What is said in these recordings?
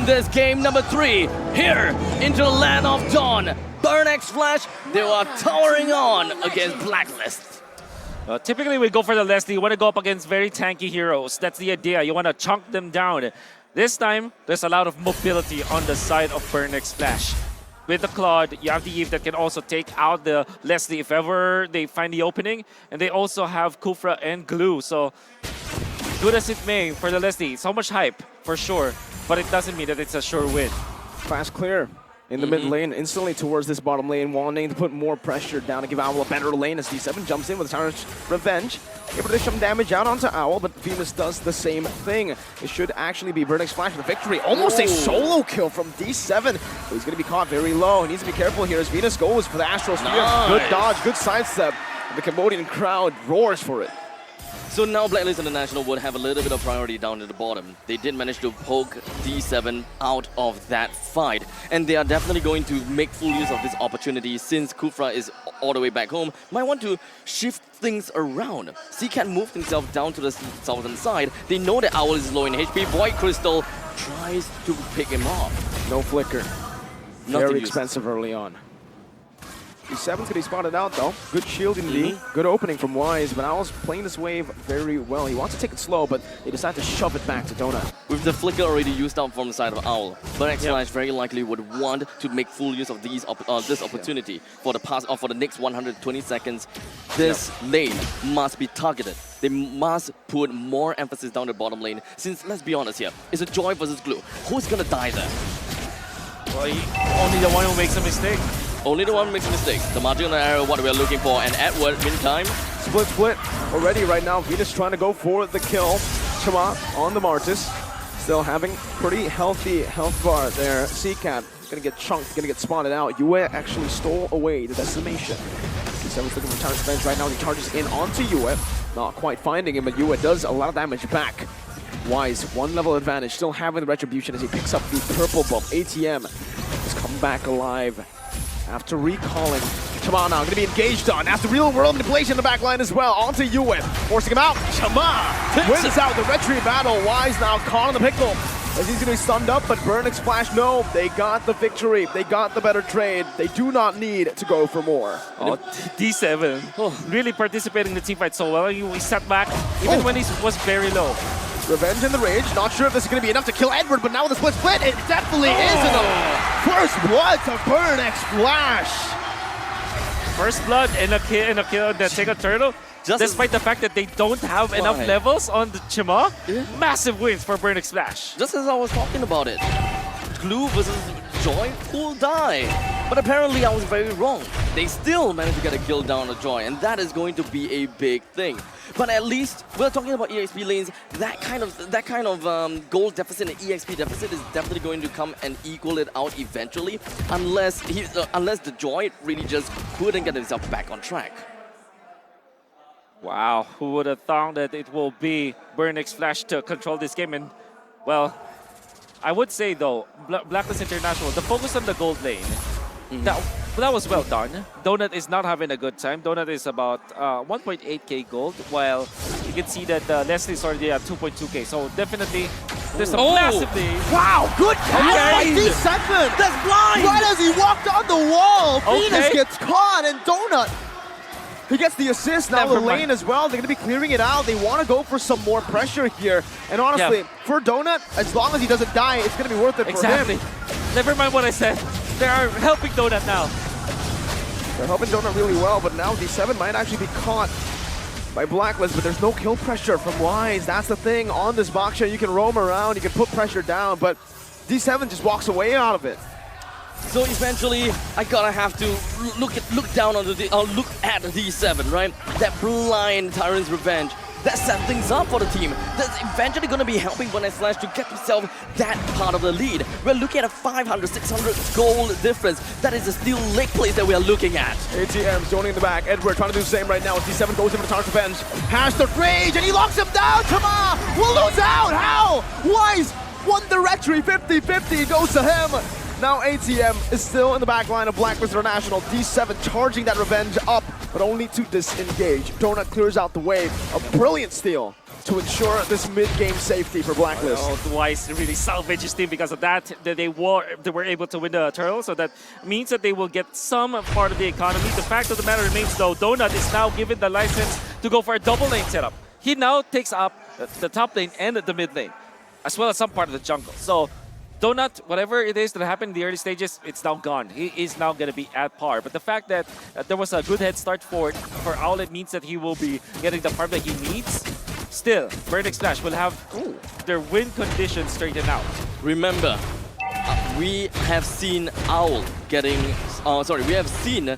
in this game number 3, here into the land of Dawn. Burn X Flash, they are towering on against Blacklist. Typically, we go for the Leslie. You want to go up against very tanky heroes. That's the idea. You want to chunk them down. This time, there's a lot of mobility on the side of Burn X Flash. With the Claude, you have the Eve that can also take out the Leslie if ever they find the opening. And they also have Kufra and Glue. So, good as it may for the Leslie. So much hype, for sure. But it doesn't mean that it's a sure win. Fast clear in the mid lane, instantly towards this bottom lane, wanting to put more pressure down to give Owl a better lane as D7 jumps in with Tyrant's Revenge. Able to dish some damage out onto Owl, but Venus does the same thing. It should actually be Burn X Flash with the victory. Almost a solo kill from D7. But he's going to be caught very low. He needs to be careful here as Venus goes for the Astral Spear. Nice. Good dodge, good sidestep. The Cambodian crowd roars for it. So now Blacklist International would have a little bit of priority down at the bottom. They did manage to poke D7 out of that fight. And they are definitely going to make full use of this opportunity since Kufra is all the way back home. Might want to shift things around. CCAT moved himself down to the southern side. They know that Owl is low in HP. Void Crystal tries to pick him off. No flicker. Very expensive early on. D7's going to be spotted out though. Good shield indeed. Good opening from Wise, but Owl's playing this wave very well. He wants to take it slow, but they decide to shove it back to Donut. With the flicker already used out from the side of Owl, Burn X Flash very likely would want to make full use of this opportunity for the next 120 seconds. This lane must be targeted. They must put more emphasis down the bottom lane. Since, let's be honest here, it's a Joy versus Glue. Who's gonna die there? Well, only the one who makes a mistake. Only the one who makes mistakes. The marginal error, what we are looking for. And Edward, meantime. Split already right now. Venus trying to go for the kill. Chama on the Martis. Still having pretty healthy health bar there. CCAT gonna get chunked, gonna get spotted out. Yue actually stole away the decimation. D7's looking for Tyrant's Revenge right now. He charges in onto Yue. Not quite finding him, but Yue does a lot of damage back. Wise, 1 level advantage, still having the retribution as he picks up the purple buff. ATM has come back alive after recalling. Chama now gonna be engaged on. After real world manipulation in the back line as well. Onto Yue, forcing him out. Chama wins out the retry battle. Wise now caught in the pickle as he's gonna be stunned up, but Burn X Flash, no, they got the victory. They got the better trade. They do not need to go for more. Oh, D7 really participating in the teamfight so well. He sat back even when he was very low. Revenge in the rage. Not sure if this is going to be enough to kill Edward, but now with the split, it definitely is enough. First blood to Burn X Flash. First blood and a kill that take a turtle. Despite the fact that they don't have enough levels on the Chima, massive wins for Burn X Flash. Just as I was talking about it. Glue versus Joy, who'll die? But apparently I was very wrong. They still managed to get a kill down on Joy, and that is going to be a big thing. But at least we're talking about EXP lanes. That kind of gold deficit and EXP deficit is definitely going to come and equal it out eventually, unless the Joy really just couldn't get himself back on track. Wow, who would have thought that it will be Burn X Flash to control this game? And well, I would say though, Blacklist International, the focus on the gold lane, that was well done. Donut is not having a good time. Donut is about 1.8k gold, while you can see that Leslie is already at 2.2k. So definitely, there's a massive lead. Wow, good catch by D7. That's blind! Right as he walked on the wall, Venus gets caught, and Donut, he gets the assist. Now the lane as well. They're going to be clearing it out. They want to go for some more pressure here. And honestly, for Donut, as long as he doesn't die, it's going to be worth it for him. Never mind what I said. They are helping Donut now. They're helping Donut really well, but now D7 might actually be caught by Blacklist, but there's no kill pressure from Wise. That's the thing. On this box share, you can roam around, you can put pressure down, but D7 just walks away out of it. So eventually, I gotta have to look at D7, right? That blind Tyrant's Revenge. That set things up for the team. That's eventually going to be helping Burn X Flash to get himself that part of the lead. We're looking at a 500, 600 goal difference. That is a steel leg place that we are looking at. ATM zoning in the back. Edward trying to do the same right now. D7 goes in for the Tyrant's Revenge. Has the rage, and he locks him down. Chama will lose out. How? Wise won the retry. 50-50 goes to him. Now ATM is still in the back line of Blacklist International. D7 charging that revenge up, but only to disengage. Donut clears out the wave. A brilliant steal. to ensure this mid-game safety for Blacklist. Oh, Twice really salvaged his team because of that. They were able to win the turtle, so that means that they will get some part of the economy. The fact of the matter remains, though, Donut is now given the license to go for a double lane setup. He now takes up the top lane and the mid lane, as well as some part of the jungle. So Donut, whatever it is that happened in the early stages, it's now gone. He is now going to be at par. But the fact that there was a good head start for Owlet means that he will be getting the farm that he needs. Still, Burning Splash will have their win conditions straightened out. Remember, we have seen Owl getting, we have seen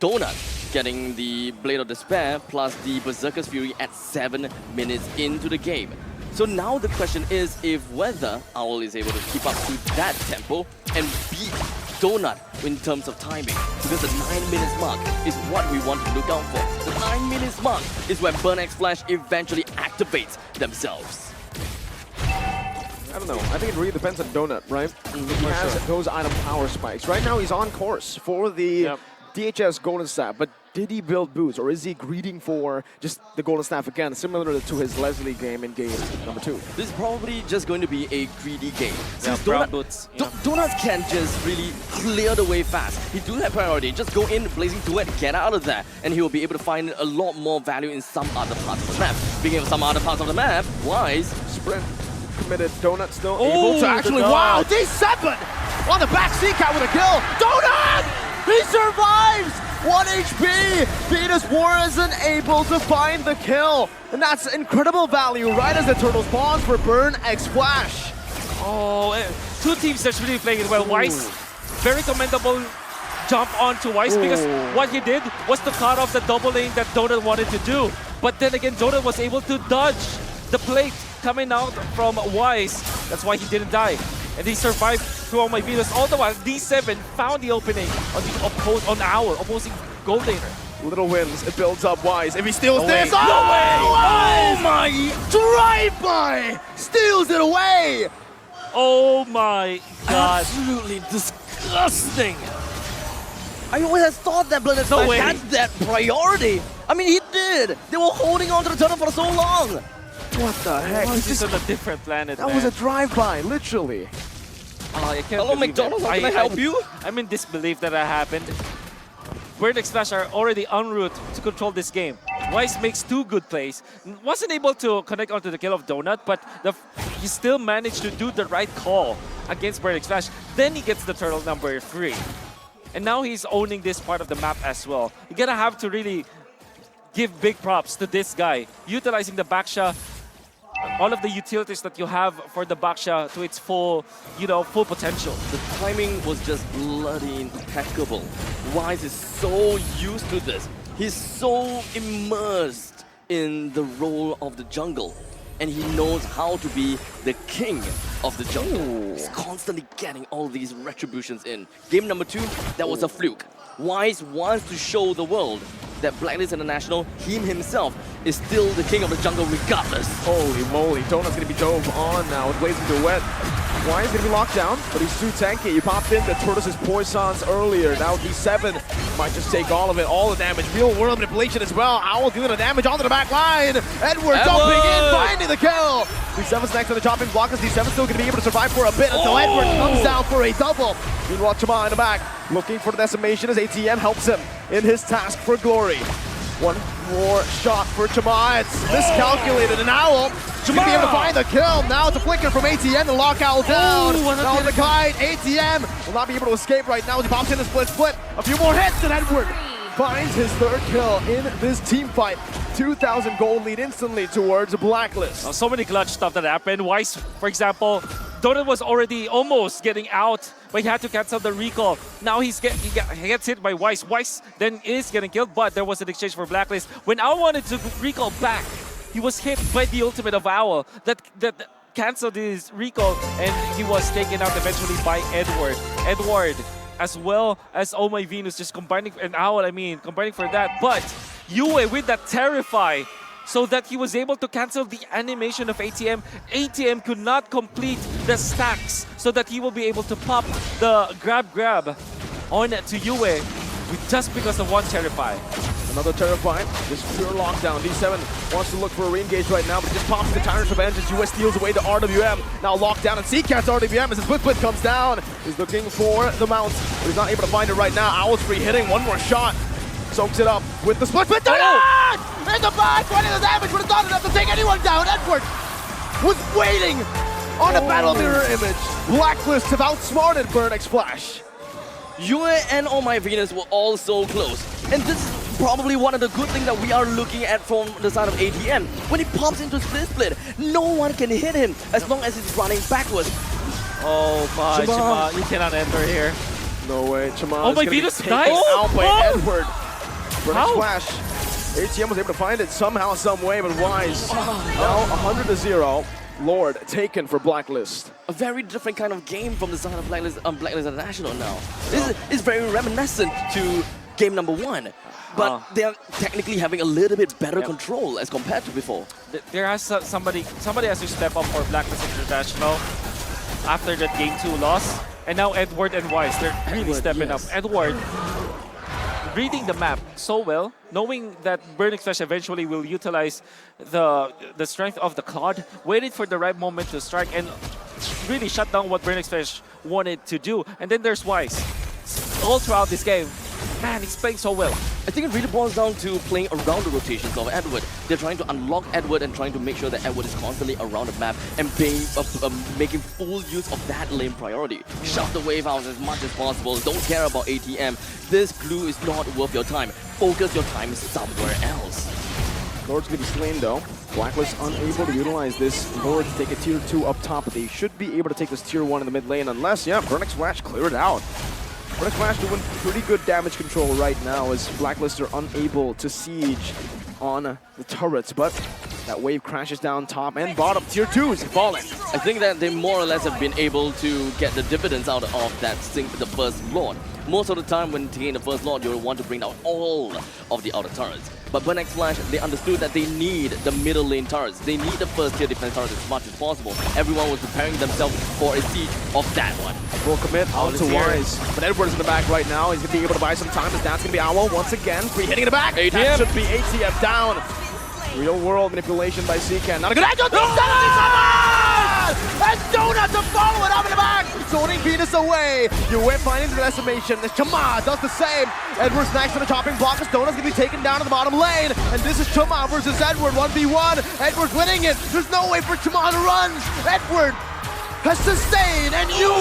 Donut getting the Blade of Despair plus the Berserker's Fury at 7 minutes into the game. So now the question is if whether Owl is able to keep up to that tempo and beat Donut in terms of timing. Because the 9 minutes mark is what we want to look out for. The 9 minutes mark is when Burn X Flash eventually activates themselves. I don't know. I think it really depends on Donut, right? He has those item power spikes. Right now he's on course for the DHS Golden Staff, but did he build boots, or is he greeting for just the Golden Staff again, similar to his Leslie game in game number 2? This is probably just going to be a greedy game. Yeah, brown boots. Donuts can just really clear the way fast. He do have priority. Just go in, Blazing Duet, get out of there, and he will be able to find a lot more value in some other parts of the map. Speaking of some other parts of the map, Wise Sprint committed. Donut still able to actually. Wow, D7 on the back CCAT with a kill. Donut! He survives! 1 HP! Venus Warren able to find the kill. And that's incredible value right as the turtle spawns for Burn X Flash. Oh, two teams that's really playing it well. Wise, very commendable jump onto Wise because what he did was to cut off the double lane that Donut wanted to do. But then again, Donut was able to dodge the plate coming out from Wise. That's why he didn't die. And he survived through all my Venus. All the while, D7 found the opening on the Owl, opposing gold laner. Little wins, it builds up. Wise. If he steals this, no way! Oh my! Drive-by! Steals it away! Oh my god. absolutely disgusting. I always have thought that Blood No way. had that priority. I mean, he did. They were holding on to the turtle for so long. What the heck? He's just on a different planet, That man. was a drive-by, literally. I can't Hello, believe McDonald's, it. how can I help you? I'm in disbelief that happened. Burn X Flash are already en route to control this game. Wise makes 2 good plays. Wasn't able to connect onto the kill of Donut, but he still managed to do the right call against Burn X Flash. Then he gets the turtle number 3. And now he's owning this part of the map as well. You're gonna have to really give big props to this guy. Utilizing the Baksha, all of the utilities that you have for the Baksha to its full, full potential. The timing was just bloody impeccable. Wise is so used to this. He's so immersed in the role of the jungle. And he knows how to be the king of the jungle. He's constantly getting all these retributions in. Game number 2, that was a fluke. Wise wants to show the world that Blacklist International, him himself, is still the king of the jungle regardless. Holy moly, Donut's gonna be dove on now with Blazing Duet. Why is gonna be locked down, but he's too tanky. He popped in the Tortoise's Poisons earlier. Now D7 might just take all of it, all the damage. Real world manipulation as well. Owl doing the damage onto the back line. Edward jumping in, finding the kill. D7's next on the chopping block as D7's still gonna be able to survive for a bit until Edward comes down for a double. Meanwhile, Chama in the back looking for the decimation as ATM helps him in his task for glory. One more shot for Chama. It's miscalculated, and Owl should be able to find the kill. Now it's a flicker from ATM to lock Owl down. Now on the kite, ATM will not be able to escape right now as he pops in a split. A few more hits, and Edward finds his 3rd kill in this team fight. 2,000 gold lead instantly towards Blacklist. So many clutch stuff that happened. Wise, for example, Donut was already almost getting out, but he had to cancel the recall. Now he gets hit by Wise. Wise then is getting killed, but there was an exchange for Blacklist. When Owl wanted to recall back, he was hit by the ultimate of Owl that canceled his recall, and he was taken out eventually by Edward. Edward, as well as Oh My Venus, just combining, and Owl, combining for that. But Yue with that Terrify, so that he was able to cancel the animation of ATM. ATM could not complete the stacks so that he will be able to pop the grab on to Yue. just because of one Terrify. Another Terrified, just pure lockdown. D7 wants to look for a re-engage right now, but just pops the Tyrant's Revenge as US steals away the RWM. Now locked down, and CCat's RWM as his split comes down. He's looking for the mount, but he's not able to find it right now. Owl's free hitting, one more shot. Soaks it up with the split. In the back, 20 the damage, but it's not enough to take anyone down. Edward was waiting on a battle mirror image. Blacklist have outsmarted Burnex Flash. Yue and Oh My Venus were all so close. And this is probably one of the good things that we are looking at from the side of ATM. When he pops into split, no one can hit him as long as he's running backwards. Oh my, Chima. Chima, you cannot enter here. No way, Chima. Oh my Venus dies. Out by Edward. Burnex How? Flash. ATM was able to find it somehow, some way, but Wise now 100-0. Lord taken for Blacklist. A very different kind of game from the side of Blacklist International now. This is very reminiscent to game number 1. But they're technically having a little bit better control as compared to before. There has somebody has to step up for Blacklist International after that game 2 loss. And now Edward and Wise, they're really stepping up. Edward reading the map so well, knowing that Burnex Flash eventually will utilize the strength of the Cloud, waited for the right moment to strike and really shut down what Burnex Flash wanted to do. And then there's Wise. All throughout this game, man, he's playing so well. I think it really boils down to playing around the rotations of Edward. They're trying to unlock Edward and trying to make sure that Edward is constantly around the map and making full use of that lane priority. Shove the wave out as much as possible. Don't care about ATM. This glue is not worth your time. Focus your time somewhere else. Lord's gonna be slain though. Blacklist unable to utilize this Lord to take a tier 2 up top, but they should be able to take this tier 1 in the mid lane unless, Burnex Flash clear it out. Burnex Flash doing pretty good damage control right now as Blacklist are unable to siege on the turrets, but that wave crashes down top and bottom. Tier 2 is falling. I think that they more or less have been able to get the dividends out of that the first Lord. Most of the time when taking the first Lord, you'll want to bring down all of the outer turrets. But Burnex Flash, they understood that they need the middle lane turrets. They need the first tier defense turrets as much as possible. Everyone was preparing themselves for a siege of that one. Full commit out to Wise. But Edward's in the back right now. He's going to be able to buy some time as that's going to be Owl once again. Free hitting in the back. ATM. That should be ATM down. Real world manipulation by CCat. Not a good angle. And Donut to follow it up in the back. Zoning Venus away. Yue finding the decimation. Chama does the same. Edward's next to the chopping block as Donut's going to be taken down in the bottom lane. And this is Chama versus Edward. 1v1. Edward's winning it. There's no way for Chama to run. Edward has sustained and Yue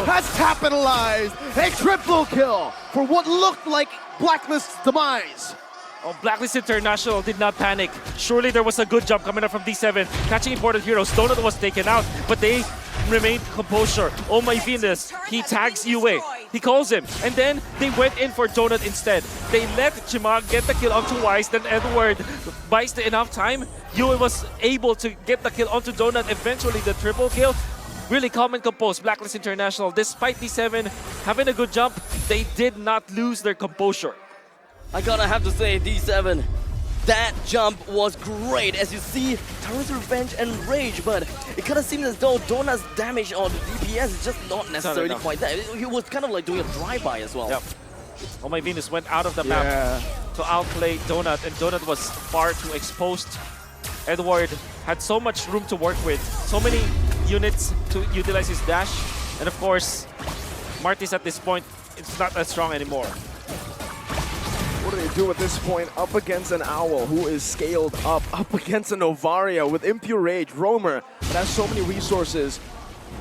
has capitalized. A triple kill for what looked like Blacklist's demise. Oh, Blacklist International did not panic. Surely there was a good jump coming up from D7. Catching important heroes. Donut was taken out, but they remained composure. Oh my Venus, he tags Yue. He calls him, and then they went in for Donut instead. They let Chima get the kill onto Wise, then Edward buys enough time. Yue was able to get the kill onto Donut. Eventually the triple kill. Really calm and composed. Blacklist International, despite D7 having a good jump, they did not lose their composure. I gotta have to say, D7, that jump was great. As you see, Tyrant's Revenge and Rage, but it kind of seems as though Donut's damage on the DPS is just not necessarily quite there. He was kind of like doing a drive-by as well. Yep. Oh my Venus went out of the map to outplay Donut, and Donut was far too exposed. Edward had so much room to work with, so many units to utilize his dash, and of course, Martis at this point, it's not as strong anymore. What do they do at this point? Up against an Owl who is scaled up against an Novaria with Impure Rage, Roamer that has so many resources.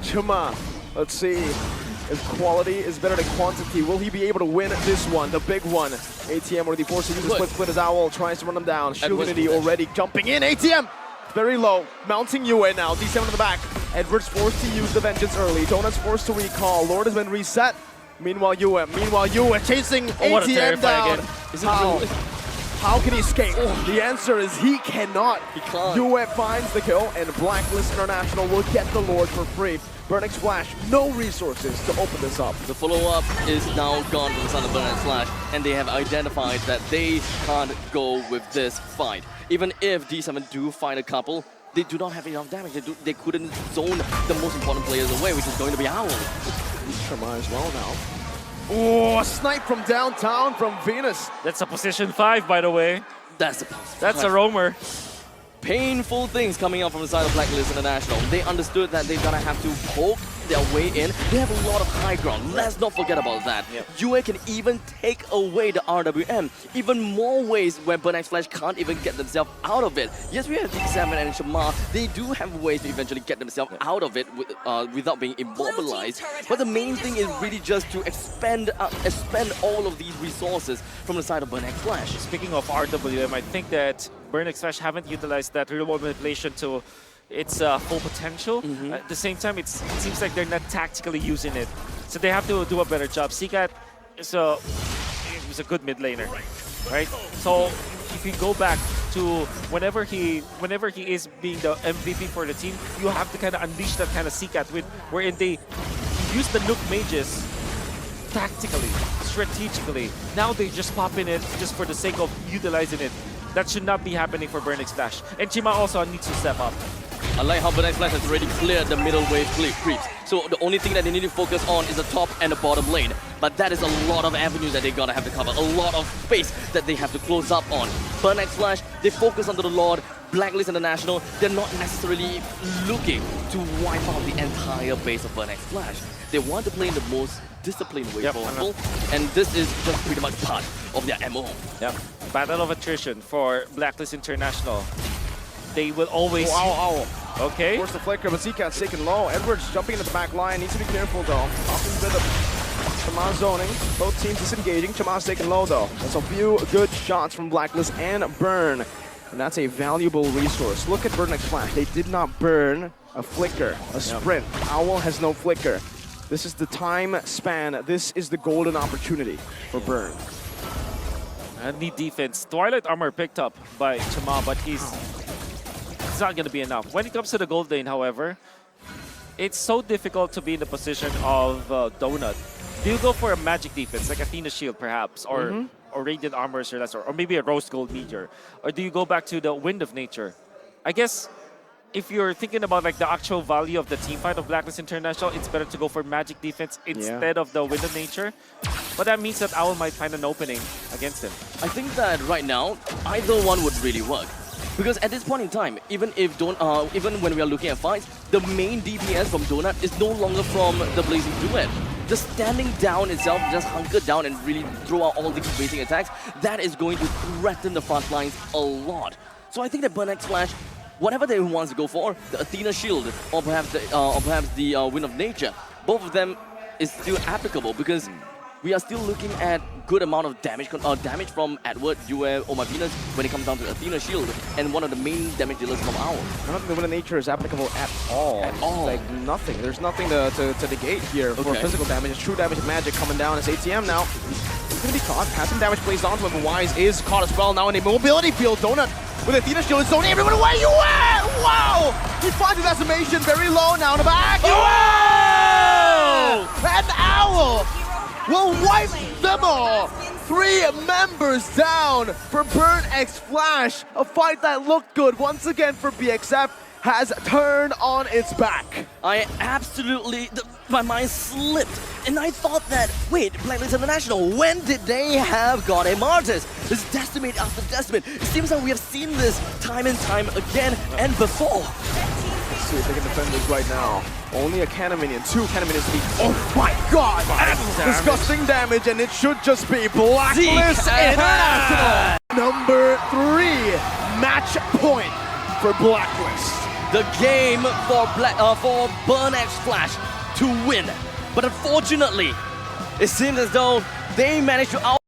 Chima, let's see if quality is better than quantity. Will he be able to win this one, the big one? ATM already forced to use the split as Owl tries to run him down. Shieldinity already jumping in. ATM very low, mounting Yue now. D7 in the back. Edward's forced to use the Vengeance early. Donut's forced to recall. Lord has been reset. Meanwhile, Yue chasing ATM down. Again. Is it How can he escape? The answer is he cannot. He can't. Yue finds the kill, and Blacklist International will get the Lord for free. Burnex Flash, no resources to open this up. The follow-up is now gone from the side of Burnex Flash, and they have identified that they can't go with this fight. Even if D7 do find a couple, they do not have enough damage. They couldn't zone the most important players away, which is going to be Owl. Chima as well now. Oh, a snipe from downtown from Venus. That's a position 5, by the way. That's a That's a roamer. painful things coming out from the side of Blacklist International. They understood that they're gonna have to poke their way in. They have a lot of high ground. Let's not forget about that. Yep. UA can even take away the RWM. Even more ways where BurnX Flash can't even get themselves out of it. Yes, we have D7 and Shamar. They do have ways to eventually get themselves out of it without being immobilized. But the main thing is really just to expend all of these resources from the side of BurnX Flash. Speaking of RWM, I think that BurnX Flash haven't utilized that real world manipulation to its full potential. At the same time, it seems like they're not tactically using it. So they have to do a better job. CCAT is a good mid laner, right? So if you go back to whenever he is being the MVP for the team, you have to kind of unleash that kind of CCAT wherein they use the Nook mages tactically, strategically. Now they just pop in it just for the sake of utilizing it. That should not be happening for BurnX Flash. And Chima also needs to step up. I like how BurnX Flash has already cleared the middle wave creeps. So the only thing that they need to focus on is the top and the bottom lane. But that is a lot of avenues that they're gonna have to cover. A lot of space that they have to close up on. BurnX Flash, they focus onto the Lord. Blacklist International, they're not necessarily looking to wipe out the entire base of BurnX Flash. They want to play in the most disciplined way possible. And this is just pretty much part of their MO. Yep. Battle of attrition for Blacklist International. They will always... Ow. Okay. Force the flicker, but Zcat's taken low. Edwards jumping into the back line. Needs to be careful though. Often a bit of Chama zoning. Both teams disengaging. Chama's taken low though. That's a few good shots from Blacklist and Burn. And that's a valuable resource. Look at BurnX Flash. They did not burn a flicker, a sprint. Owl has no flicker. This is the time span. This is the golden opportunity for Burn. And need defense. Twilight Armor picked up by Chama, but it's not going to be enough. When it comes to the gold lane, however, it's so difficult to be in the position of Donut. Do you go for a magic defense, like Athena Shield perhaps, or Radiant Armor or lesser, or maybe a Rose Gold Meteor? Or do you go back to the Wind of Nature? I guess if you're thinking about like the actual value of the team fight of Blacklist International, it's better to go for magic defense instead of the Wind of Nature. But that means that Owl might find an opening against him. I think that right now, either one would really work. Because at this point in time, even when we are looking at fights, the main DPS from Donut is no longer from the Blazing Duet. Just standing down itself, just hunker down and really throw out all these basic attacks, that is going to threaten the front lines a lot. So I think that BurnX Flash, whatever they want to go for, the Athena Shield or perhaps the Wind of Nature, both of them is still applicable because we are still looking at good amount of damage from Edward, UA, or Venus when it comes down to Athena Shield, and one of the main damage dealers from Owl. I don't think the Wind of Nature is applicable at all. At all. Like nothing. There's nothing to negate here for physical damage. It's true damage of magic coming down. It's ATM now. He's going to be caught. Has some damage placed onto him, but Wise is caught as well now in a mobility field. Donut with Athena Shield is zoning everyone away. UA! Wow! He finds the decimation very low now in the back. UA! And Owl will wipe them all. 3 members down for BurnX Flash. A fight that looked good once again for BXF has turned on its back. I absolutely, my mind slipped, and I thought that, wait, Blacklist International, when did they have got a Martis? This Decimate after Decimate. It seems like we have seen this time and time again and before. Let's see if they can defend this right now. Only a Cannon Minion, 2 Cannon Minions to be. Oh my god! Disgusting damage, and it should just be Blacklist International! Number 3, match point for Blacklist. The game for BurnX Flash to win. But unfortunately, it seems as though they managed to